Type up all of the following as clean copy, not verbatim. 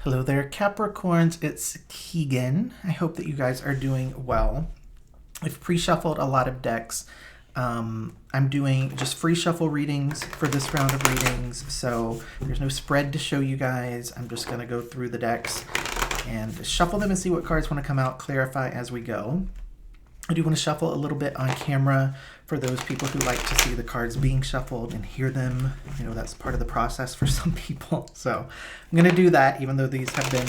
Hello there, Capricorns. It's Keegan. I hope that you guys are doing well. I've pre-shuffled a lot of decks. I'm doing just free shuffle readings for this round of readings, so there's no spread to show you guys. I'm just going to go through the decks and shuffle them and see what cards want to come out, clarify as we go. I do want to shuffle a little bit on camera for those people who like to see the cards being shuffled and hear them. You know, that's part of the process for some people. So I'm going to do that, even though these have been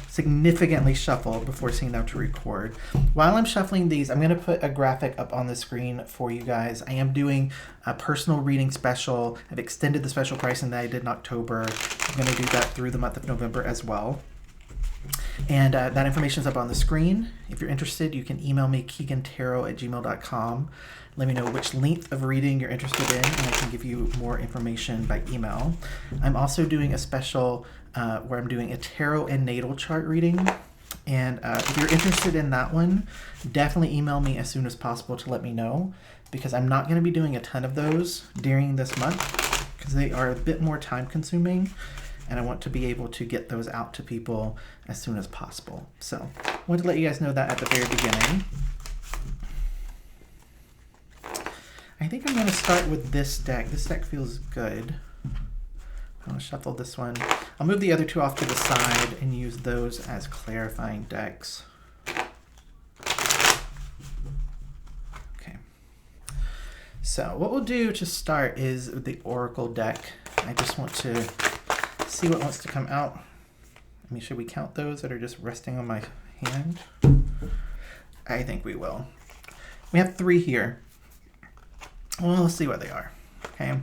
significantly shuffled before sitting down to record. While I'm shuffling these, I'm going to put a graphic up on the screen for you guys. I am doing a personal reading special. I've extended the special pricing that I did in October. I'm going to do that through the month of November as well. And that information is up on the screen. If you're interested, you can email me, keaghantarot@gmail.com. Let me know which length of reading you're interested in, and I can give you more information by email. I'm also doing a special where I'm doing a tarot and natal chart reading. And if you're interested in that one, definitely email me as soon as possible to let me know, because I'm not going to be doing a ton of those during this month because they are a bit more time consuming. And I want to be able to get those out to people as soon as possible. So I wanted to let you guys know that at the very beginning. I think I'm going to start with this deck. This deck feels good. I'll shuffle this one. I'll move the other two off to the side and use those as clarifying decks. Okay. So what we'll do to start is the Oracle deck. I just want to see what wants to come out. I mean, should we count those that are just resting on my hand? I think we will. We have 3 here. Well, let's see what they are. Okay.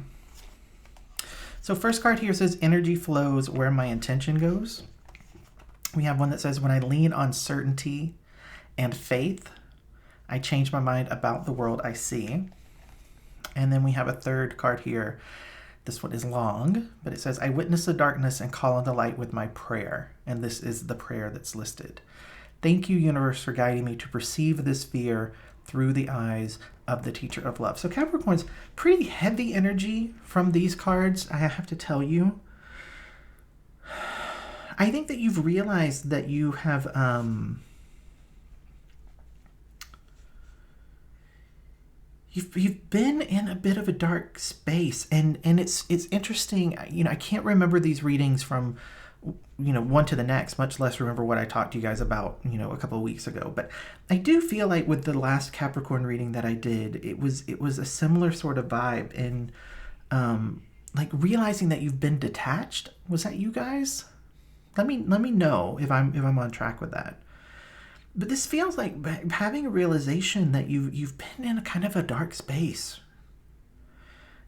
So first card here says energy flows where my intention goes. We have one that says when I lean on certainty and faith, I change my mind about the world I see. And then we have a third card here. This one is long, but it says, I witness the darkness and call on the light with my prayer. And this is the prayer that's listed. Thank you, universe, for guiding me to perceive this fear through the eyes of the teacher of love. So Capricorn's pretty heavy energy from these cards, I have to tell you. I think that you've realized that you have You've been in a bit of a dark space, and it's interesting. You know, I can't remember these readings from, you know, one to the next, much less remember what I talked to you guys about, you know, a couple of weeks ago. But I do feel like with the last Capricorn reading that I did, it was a similar sort of vibe, and like realizing that you've been detached. Was that you guys? Let me know if I'm on track with that. But this feels like having a realization that you've been in a kind of a dark space,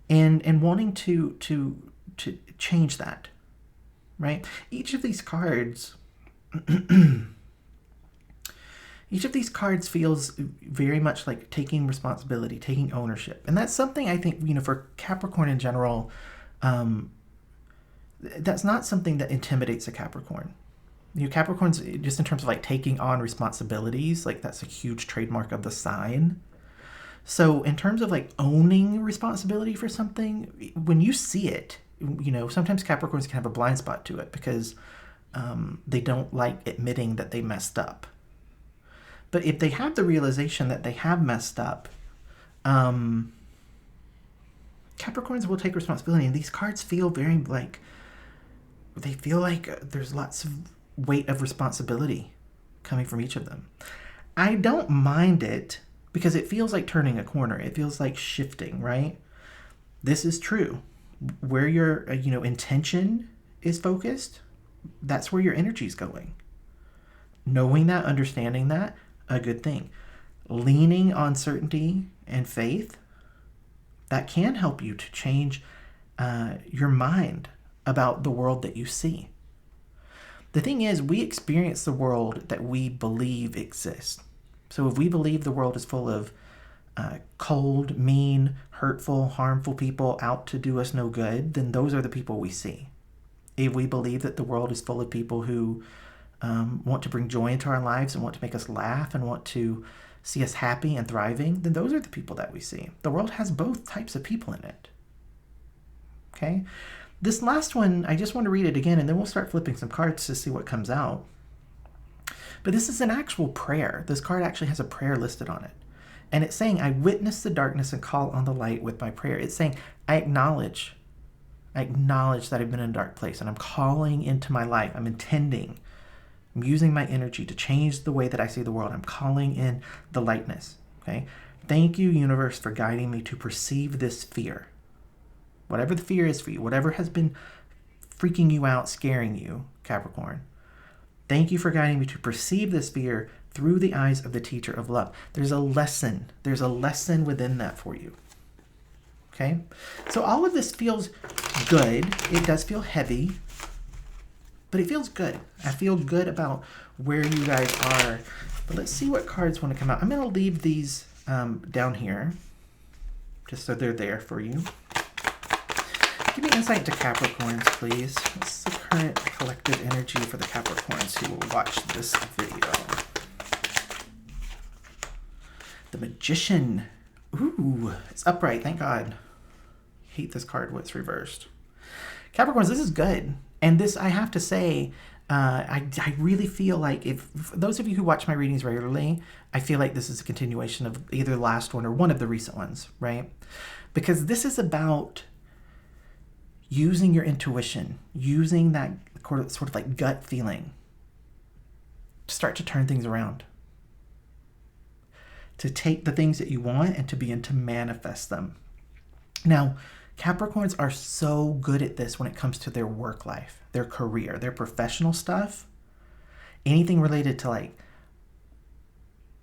and wanting to change that, right? Each of these cards feels very much like taking responsibility, taking ownership, and that's something I think, you know, for Capricorn in general, that's not something that intimidates a Capricorn. You know, Capricorns, just in terms of like taking on responsibilities, like that's a huge trademark of the sign. So in terms of like owning responsibility for something, when you see it, you know, sometimes Capricorns can have a blind spot to it because they don't like admitting that they messed up. But if they have the realization that they have messed up, Capricorns will take responsibility. And these cards feel very like, they feel like there's lots of weight of responsibility coming from each of them. I don't mind it because it feels like turning a corner. It feels like shifting, right? This is true. Where your intention is focused, that's where your energy is going. Knowing that, understanding that, a good thing. Leaning on certainty and faith, that can help you to change your mind about the world that you see. The thing is, we experience the world that we believe exists. So if we believe the world is full of cold, mean, hurtful, harmful people out to do us no good, then those are the people we see. If we believe that the world is full of people who want to bring joy into our lives and want to make us laugh and want to see us happy and thriving, then those are the people that we see. The world has both types of people in it. Okay? This last one, I just want to read it again, and then we'll start flipping some cards to see what comes out. But this is an actual prayer. This card actually has a prayer listed on it. And it's saying, I witness the darkness and call on the light with my prayer. It's saying, I acknowledge that I've been in a dark place, and I'm calling into my life. I'm using my energy to change the way that I see the world. I'm calling in the lightness, okay? Thank you, universe, for guiding me to perceive this fear. Whatever the fear is for you, whatever has been freaking you out, scaring you, Capricorn. Thank you for guiding me to perceive this fear through the eyes of the teacher of love. There's a lesson. There's a lesson within that for you. Okay? So all of this feels good. It does feel heavy, but it feels good. I feel good about where you guys are. But let's see what cards want to come out. I'm going to leave these down here, just so they're there for you. Give me insight into Capricorns, please. What's the current collective energy for the Capricorns who will watch this video? The Magician. Ooh, it's upright, thank God. Hate this card when it's reversed. Capricorns, this is good. And this, I have to say, I really feel like if those of you who watch my readings regularly, I feel like this is a continuation of either the last one or one of the recent ones, right? Because this is about using your intuition, using that sort of like gut feeling to start to turn things around, to take the things that you want and to begin to manifest them. Now, Capricorns are so good at this when it comes to their work life, their career, their professional stuff, anything related to like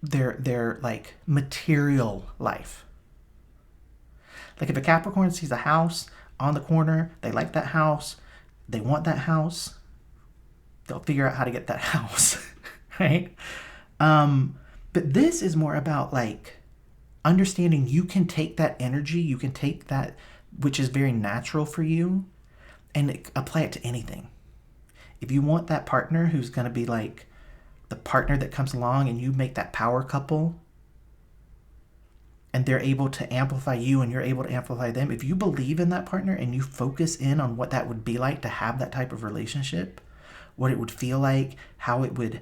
their like material life. Like if a Capricorn sees a house on the corner, they like that house, they want that house, they'll figure out how to get that house, right? But this is more about like understanding you can take that energy, you can take that which is very natural for you and apply it to anything. If you want that partner who's going to be like the partner that comes along and you make that power couple and they're able to amplify you and you're able to amplify them, if you believe in that partner and you focus in on what that would be like to have that type of relationship, what it would feel like, how it would,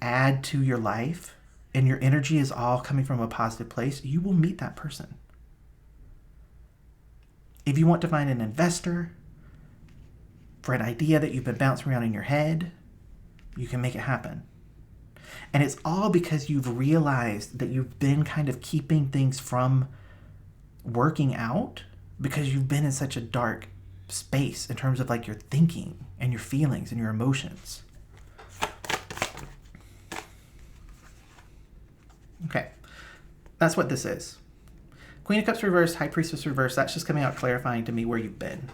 add to your life, and your energy is all coming from a positive place, you will meet that person. If you want to find an investor for an idea that you've been bouncing around in your head, you can make it happen. And it's all because you've realized that you've been kind of keeping things from working out because you've been in such a dark space in terms of like your thinking and your feelings and your emotions. Okay, that's what this is. Queen of Cups reversed, High Priestess reversed. That's just coming out clarifying to me where you've been.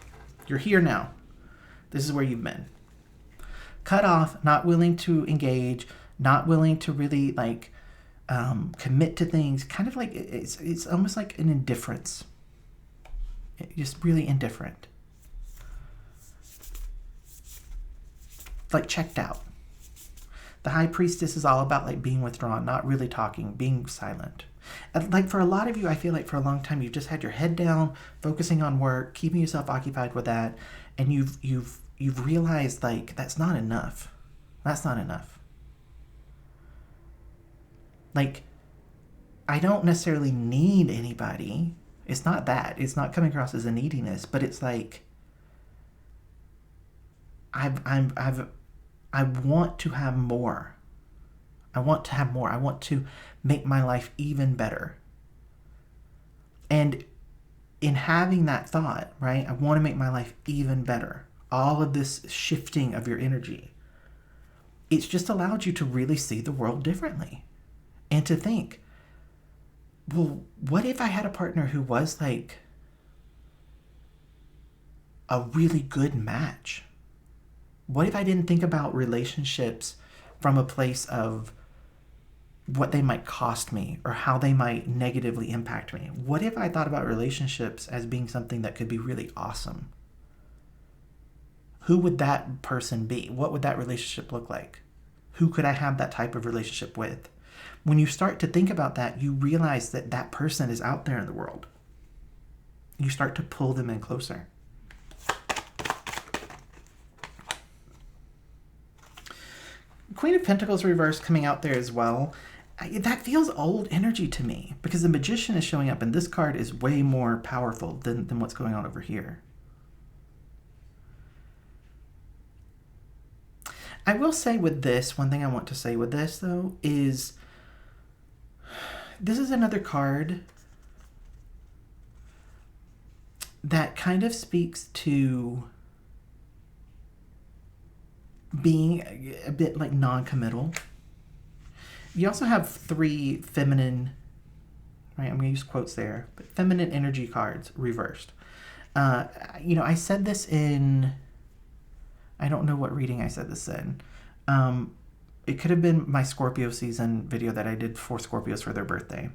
You're here now. This is where you've been. Cut off, not willing to engage, not willing to really like commit to things. Kind of like it's almost like an indifference. Just really indifferent. Like checked out. The High Priestess is all about like being withdrawn, not really talking, being silent. And like for a lot of you, I feel like for a long time, you've just had your head down, focusing on work, keeping yourself occupied with that. And you've realized like, that's not enough. That's not enough. Like, I don't necessarily need anybody. It's not that. It's not coming across as a neediness, but it's like, I want to have more. I want to have more. I want to make my life even better. And in having that thought, right, I want to make my life even better. All of this shifting of your energy, it's just allowed you to really see the world differently and to think, well, what if I had a partner who was like a really good match? What if I didn't think about relationships from a place of what they might cost me or how they might negatively impact me? What if I thought about relationships as being something that could be really awesome? Who would that person be? What would that relationship look like? Who could I have that type of relationship with? When you start to think about that, you realize that that person is out there in the world. You start to pull them in closer. Queen of Pentacles reversed coming out there as well. That feels old energy to me because the Magician is showing up and this card is way more powerful than what's going on over here. I will say with this, one thing I want to say with this though is this is another card that kind of speaks to being a bit like non-committal. You also have 3 feminine, right? I'm going to use quotes there, but feminine energy cards reversed. You know, I said this in, I don't know what reading I said this in. It could have been my Scorpio season video that I did for Scorpios for their birthday.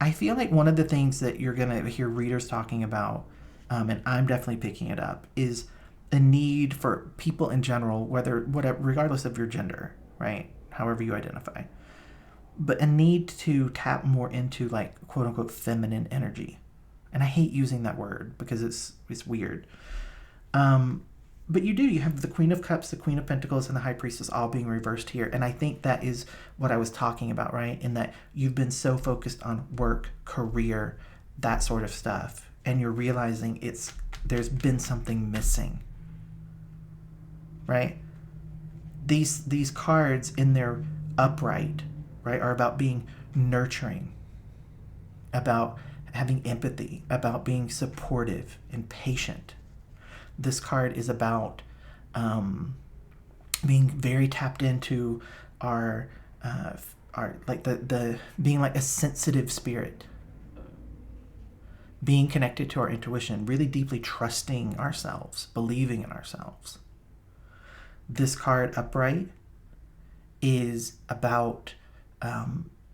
I feel like one of the things that you're going to hear readers talking about, and I'm definitely picking it up, is a need for people in general, whatever, regardless of your gender, right? However you identify. But a need to tap more into like quote unquote feminine energy. And I hate using that word because it's weird. But you have the Queen of Cups, the Queen of Pentacles, and the High Priestess all being reversed here. And I think that is what I was talking about, right? In that you've been so focused on work, career, that sort of stuff. And you're realizing there's been something missing, right? These cards in their upright, right, are about being nurturing, about having empathy, about being supportive and patient. This card is about being very tapped into our like the being like a sensitive spirit, being connected to our intuition, really deeply trusting ourselves, believing in ourselves. This card upright is about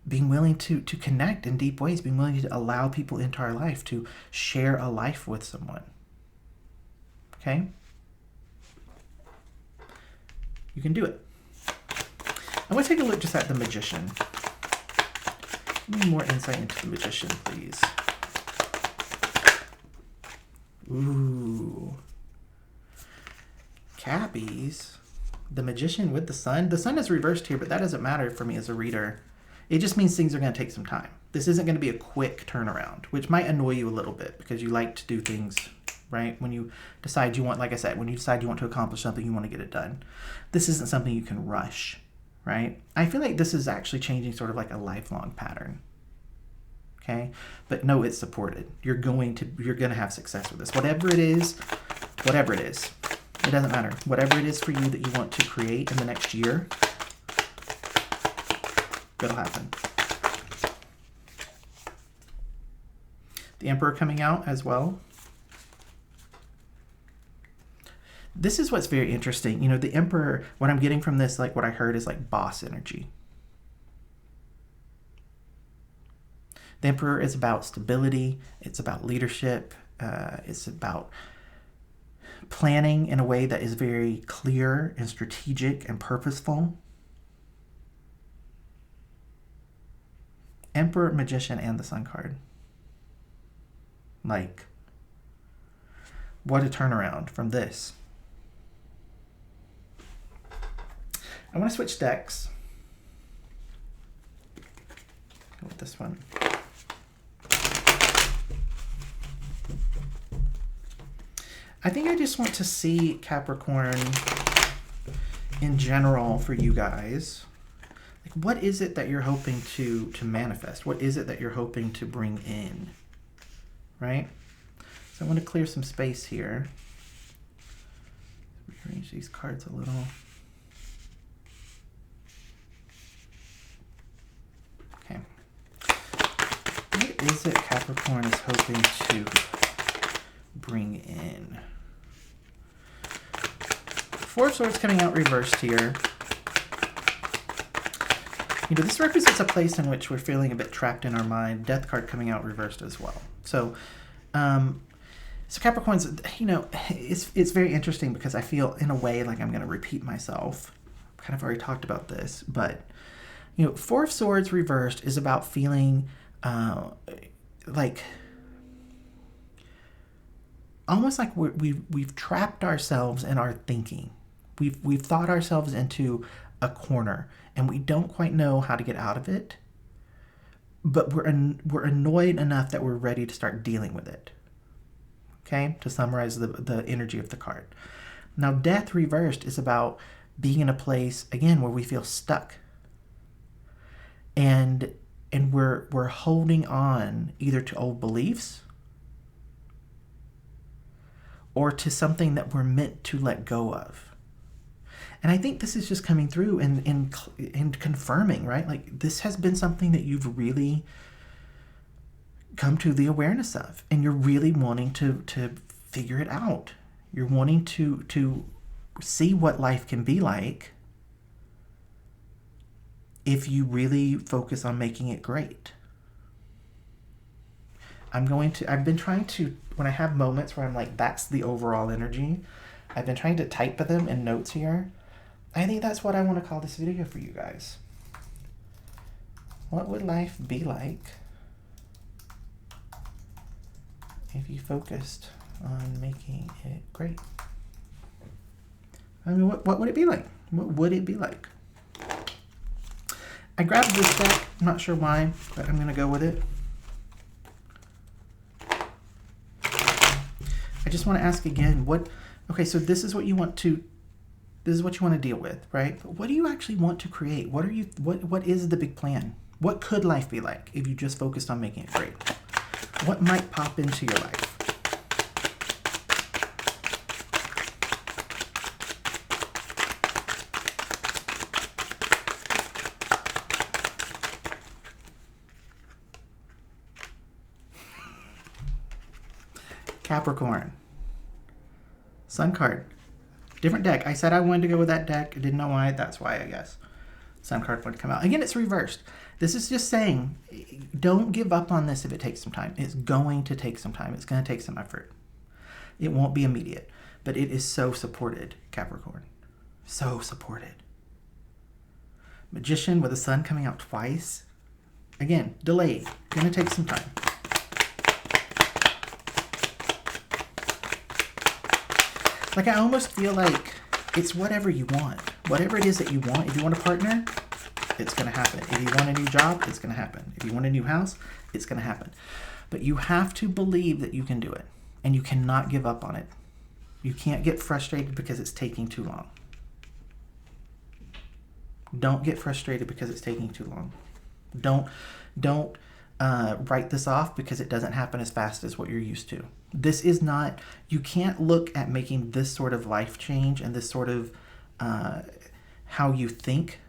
being willing to connect in deep ways, being willing to allow people into our life, to share a life with someone. Okay? You can do it. I want to take a look just at the Magician. Give me more insight into the Magician, please. Ooh. Cappies. The Magician with the Sun. The Sun is reversed here, but that doesn't matter for me as a reader. It just means things are going to take some time. This isn't going to be a quick turnaround, which might annoy you a little bit because you like to do things, right? When you decide you want, like I said, when you decide you want to accomplish something, you want to get it done. This isn't something you can rush, right? I feel like this is actually changing sort of like a lifelong pattern. Okay? But no, it's supported. You're going to have success with this. Whatever it is, it doesn't matter. Whatever it is for you that you want to create in the next year, it'll happen. The Emperor coming out as well. This is what's very interesting. You know, the Emperor, what I'm getting from this, like what I heard is like boss energy. The Emperor is about stability. It's about leadership. It's about planning in a way that is very clear and strategic and purposeful. Emperor, Magician, and the Sun card. Like, what a turnaround from this. I want to switch decks. Go with this one. I think I just want to see Capricorn in general for you guys. Like, what is it that you're hoping to manifest? What is it that you're hoping to bring in? Right? So I want to clear some space here. Rearrange these cards a little. Okay. What is it Capricorn is hoping to bring in? Four of Swords coming out reversed here. You know, this represents a place in which we're feeling a bit trapped in our mind. Death card coming out reversed as well. So, so Capricorn's, you know, it's very interesting because I feel in a way like I'm going to repeat myself. I've kind of already talked about this, but, you know, Four of Swords reversed is about feeling like almost like we've trapped ourselves in our thinking. We've thought ourselves into a corner and we don't quite know how to get out of it, but we're annoyed enough that we're ready to start dealing with it. Okay, to summarize the energy of the card. Now, Death reversed is about being in a place, again, where we feel stuck. And we're holding on either to old beliefs or to something that we're meant to let go of. And I think this is just coming through and confirming, right? Like, this has been something that you've really come to the awareness of, and you're really wanting to figure it out. You're wanting to see what life can be like if you really focus on making it great. I've been trying to, when I have moments where I'm like, that's the overall energy, I've been trying to type them in notes here. I think that's what I want to call this video for you guys. What would life be like if you focused on making it great? I mean, what would it be like? What would it be like? I grabbed this deck. I'm not sure why, but I'm going to go with it. I just want to ask again, okay, so this is what you want to deal with, right? But what do you actually want to create? What is the big plan? What could life be like if you just focused on making it great? What might pop into your life? Capricorn. Sun card. Different deck. I said I wanted to go with that deck. I didn't know why. That's why, I guess. Sun card would come out. Again, it's reversed. This is just saying, don't give up on this if it takes some time. It's going to take some time. It's going to take some effort. It won't be immediate. But it is so supported, Capricorn. So supported. Magician with the sun coming out twice. Again, delayed. Going to take some time. Like, I almost feel like it's whatever you want. Whatever it is that you want. If you want a partner, it's going to happen. If you want a new job, it's going to happen. If you want a new house, it's going to happen. But you have to believe that you can do it. And you cannot give up on it. You can't get frustrated because it's taking too long. Don't get frustrated because it's taking too long. Don't write this off because it doesn't happen as fast as what you're used to. This is not, you can't look at making this sort of life change and this sort of how you think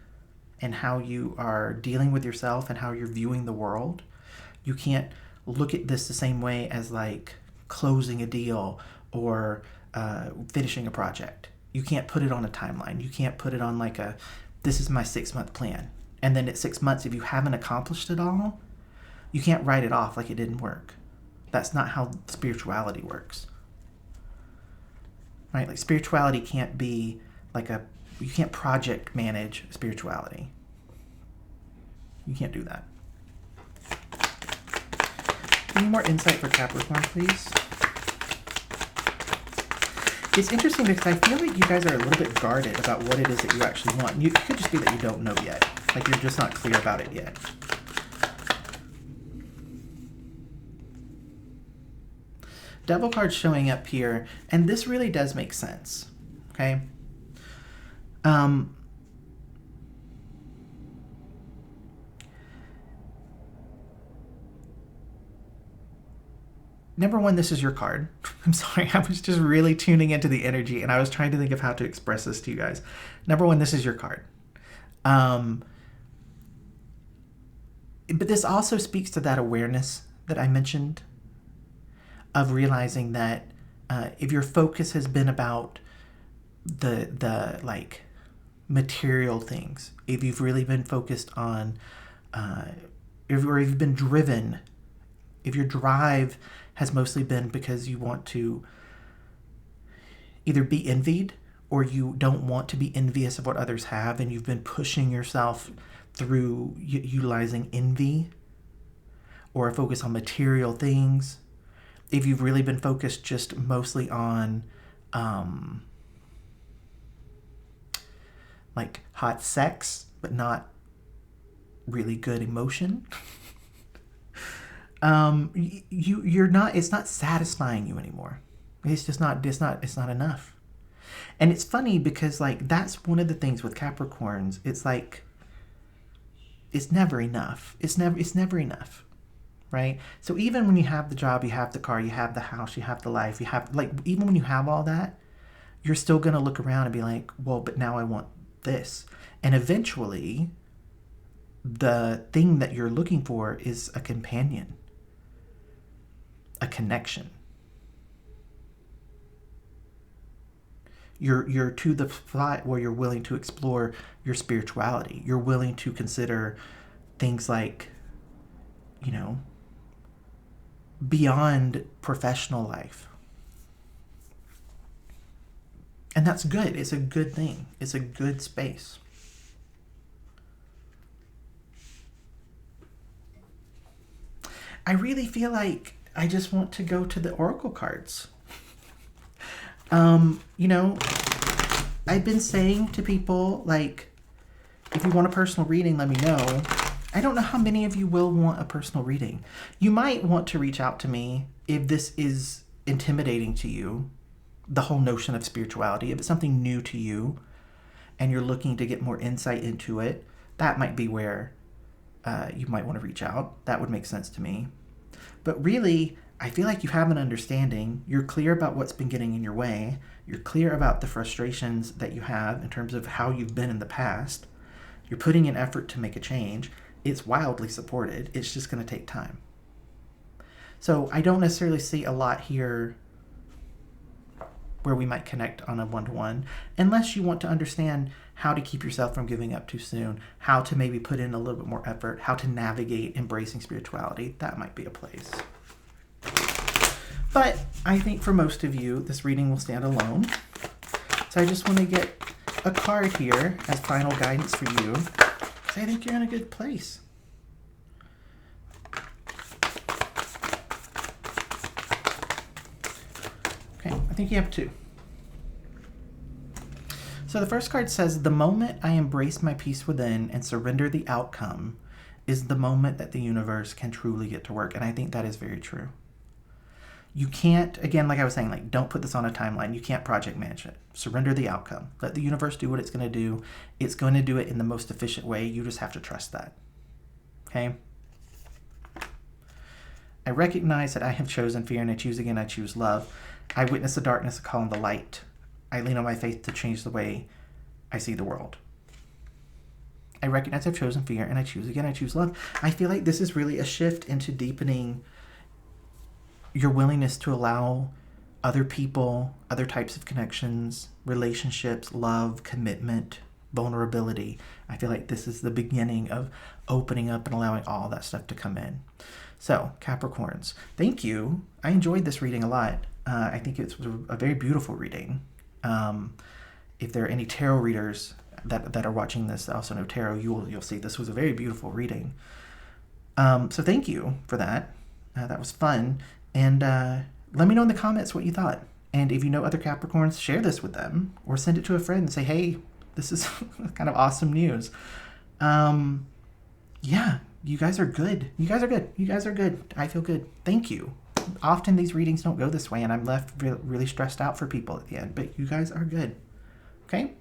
and how you are dealing with yourself and how you're viewing the world. You can't look at this the same way as like closing a deal or finishing a project. You can't put it on a timeline. You can't put it on like this is my 6-month plan. And then at 6 months, if you haven't accomplished it all, you can't write it off like it didn't work. That's not how spirituality works. Right? Like, spirituality can't be like you can't project manage spirituality. You can't do that. Any more insight for Capricorn, please? It's interesting because I feel like you guys are a little bit guarded about what it is that you actually want. It could just be that you don't know yet. Like, you're just not clear about it yet. Devil card showing up here, and this really does make sense, okay? Number one, this is your card. I'm sorry, I was just really tuning into the energy, and I was trying to think of how to express this to you guys. Number one, this is your card. But this also speaks to that awareness that I mentioned of realizing that if your focus has been about the like material things, if you've really been focused on, or you've been driven, if your drive has mostly been because you want to either be envied or you don't want to be envious of what others have, and you've been pushing yourself through utilizing envy or a focus on material things, if you've really been focused just mostly on like hot sex, but not really good emotion. You're not, it's not satisfying you anymore. It's just not, it's not enough. And it's funny because like, that's one of the things with Capricorns. It's like, it's never enough. It's never enough. Right? So even when you have the job, you have the car, you have the house, you have the life, you have, like, even when you have all that, you're still going to look around and be like, well, but now I want this. And eventually, the thing that you're looking for is a companion, a connection. You're to the spot where you're willing to explore your spirituality. You're willing to consider things like, you know, beyond professional life. And that's good. It's a good thing. It's a good space. I really feel like I just want to go to the oracle cards. You know, I've been saying to people, like, if you want a personal reading, let me know. I don't know how many of you will want a personal reading. You might want to reach out to me if this is intimidating to you, the whole notion of spirituality. If it's something new to you and you're looking to get more insight into it, that might be where you might want to reach out. That would make sense to me. But really, I feel like you have an understanding. You're clear about what's been getting in your way. You're clear about the frustrations that you have in terms of how you've been in the past. You're putting in effort to make a change. It's wildly supported. It's just going to take time. So I don't necessarily see a lot here where we might connect on a one-to-one, unless you want to understand how to keep yourself from giving up too soon, how to maybe put in a little bit more effort, how to navigate embracing spirituality. That might be a place. But I think for most of you, this reading will stand alone. So I just want to get a card here as final guidance for you. So I think you're in a good place. Okay, I think you have two. So the first card says, the moment I embrace my peace within and surrender the outcome is the moment that the universe can truly get to work. And I think that is very true. You can't, again, like I was saying, like, don't put this on a timeline. You can't project manage it. Surrender the outcome. Let the universe do what it's going to do. It's going to do it in the most efficient way. You just have to trust that. Okay? I recognize that I have chosen fear and I choose again. I choose love. I witness the darkness and call on the light. I lean on my faith to change the way I see the world. I recognize I've chosen fear and I choose again. I choose love. I feel like this is really a shift into deepening your willingness to allow other people, other types of connections, relationships, love, commitment, vulnerability. I feel like this is the beginning of opening up and allowing all that stuff to come in. So, Capricorns, thank you. I enjoyed this reading a lot. I think it's a very beautiful reading. If there are any tarot readers that are watching this that also know tarot, you'll see this was a very beautiful reading. So thank you for that. That was fun. And let me know in the comments what you thought. And if you know other Capricorns, share this with them or send it to a friend and say, hey, this is kind of awesome news. Yeah, you guys are good. You guys are good. You guys are good. I feel good. Thank you. Often these readings don't go this way and I'm left really stressed out for people at the end, but you guys are good. Okay?